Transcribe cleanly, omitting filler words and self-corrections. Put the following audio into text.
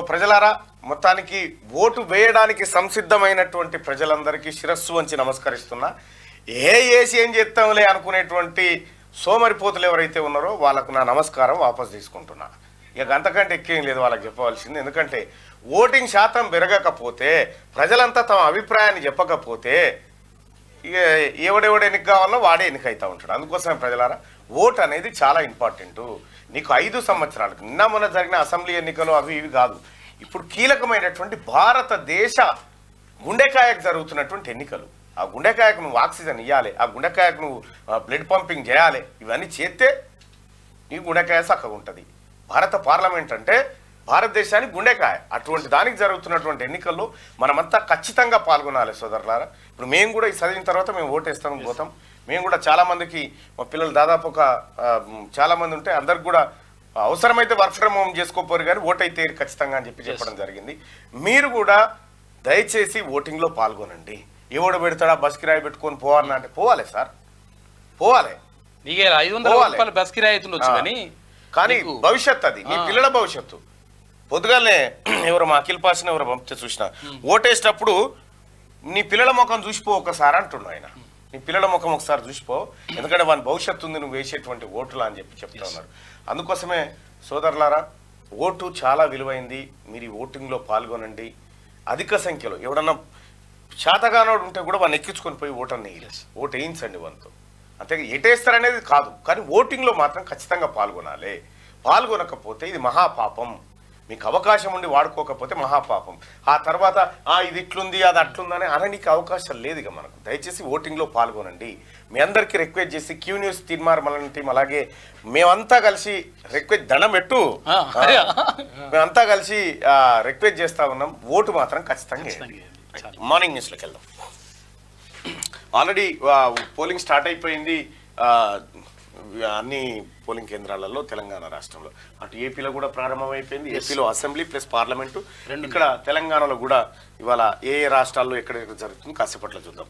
ప్రజలారా మొత్తానికి ఓటు వేయడానికి సంసిద్ధమైనటువంటి ప్రజలందరికీ శిరస్సు వంచి నమస్కరిస్తున్నా. ఏసి ఏం చేస్తాంలే అనుకునేటువంటి సోమరిపోతులు ఎవరైతే ఉన్నారో వాళ్ళకు నా నమస్కారం వాపసు తీసుకుంటున్నా. ఇక అంతకంటే ఎక్కువేం లేదు వాళ్ళకి చెప్పవలసింది. ఎందుకంటే ఓటింగ్ శాతం పెరగకపోతే, ప్రజలంతా తమ అభిప్రాయాన్ని చెప్పకపోతే ఇక ఎవడెవడు ఎన్నిక కావాలో వాడే ఎన్నికైతా ఉంటాడు. అందుకోసమే ప్రజలారా ఓటు అనేది చాలా ఇంపార్టెంటు. నీకు 5 సంవత్సరాలకు నిన్న మొన్న జరిగిన అసెంబ్లీ ఎన్నికలు అవి ఇవి కాదు, ఇప్పుడు కీలకమైనటువంటి భారతదేశ గుండెకాయకు జరుగుతున్నటువంటి ఎన్నికలు. ఆ గుండెకాయకు నువ్వు ఆక్సిజన్ ఇవ్వాలి, ఆ గుండెకాయకు నువ్వు బ్లడ్ పంపింగ్ చేయాలి. ఇవన్నీ చేస్తే నీ గుండెకాయ చక్కగా ఉంటుంది. భారత పార్లమెంట్ అంటే భారతదేశానికి గుండెకాయ. అటువంటి దానికి జరుగుతున్నటువంటి ఎన్నికల్లో మనమంతా ఖచ్చితంగా పాల్గొనాలి సోదరులారా. ఇప్పుడు మేము కూడా ఈ చదివిన తర్వాత మేము ఓటేస్తామని పోతాం. మేము కూడా చాలామందికి, మా పిల్లలు దాదాపు ఒక చాలామంది ఉంటే అందరికి కూడా అవసరమైతే వర్క్ ఫ్రమ్ హోమ్ చేసుకోపోరు, కానీ ఓటు అయితే ఖచ్చితంగా అని చెప్పడం జరిగింది. మీరు కూడా దయచేసి ఓటింగ్లో పాల్గొనండి. ఎవడు పెడతాడా బస్ కిరాయి పెట్టుకొని పోవాలన్నా అంటే పోవాలి సార్, పోవాలి. బస్ కిరాయి అవుతుండొచ్చు కానీ భవిష్యత్తు అది, నీ పిల్లల భవిష్యత్తు. పొద్దుగానే ఎవరు మా అఖిల్ పాసిన ఎవరు పంపితే చూసిన, ఓటేసేటప్పుడు నీ పిల్లల ముఖం చూసిపో ఒకసారి అంటున్నాడు ఆయన. నీ పిల్లల ముఖం ఒకసారి చూసిపో, ఎందుకంటే వాని భవిష్యత్తు ఉంది నువ్వు వేసేటువంటి ఓటులా అని చెప్తా ఉన్నారు. అందుకోసమే సోదరులారా ఓటు చాలా విలువైంది. మీరు ఈ ఓటింగ్లో పాల్గొనండి. అధిక సంఖ్యలో ఎవడన్నా శాతగానోడు ఉంటే కూడా వాడిని ఎక్కించుకొని పోయి ఓటు వేయించండి వంతు. అంతే ఎటేస్తారనేది కాదు, కానీ ఓటింగ్లో మాత్రం ఖచ్చితంగా పాల్గొనాలి. పాల్గొనకపోతే ఇది మహాపాపం. మీకు అవకాశం ఉండి వాడుకోకపోతే మహాపాపం. ఆ తర్వాత ఇది ఇట్లుంది అది అట్లుందని అనడానికి అవకాశం లేదు. ఇక మనకు దయచేసి ఓటింగ్లో పాల్గొనండి. మీ అందరికీ రిక్వెస్ట్ చేసి క్యూ న్యూస్ తీర్మానం టీం అలాగే మేమంతా కలిసి రిక్వెస్ట్ దండం పెట్టు మేమంతా కలిసి రిక్వెస్ట్ చేస్తా ఉన్నాం. ఓటు మాత్రం ఖచ్చితంగా. మార్నింగ్ న్యూస్లోకి వెళ్దాం. ఆల్రెడీ పోలింగ్ స్టార్ట్ అయిపోయింది అన్ని పోలింగ్ కేంద్రాలలో తెలంగాణ రాష్ట్రంలో. అటు ఏపీలో కూడా ప్రారంభమైపోయింది. ఏపీలో అసెంబ్లీ ప్లస్ పార్లమెంటు. ఇక్కడ తెలంగాణలో కూడా ఇవాళ ఏ రాష్ట్రాల్లో ఎక్కడెక్కడ జరుగుతుంది కాసేపట్లో చూద్దాం.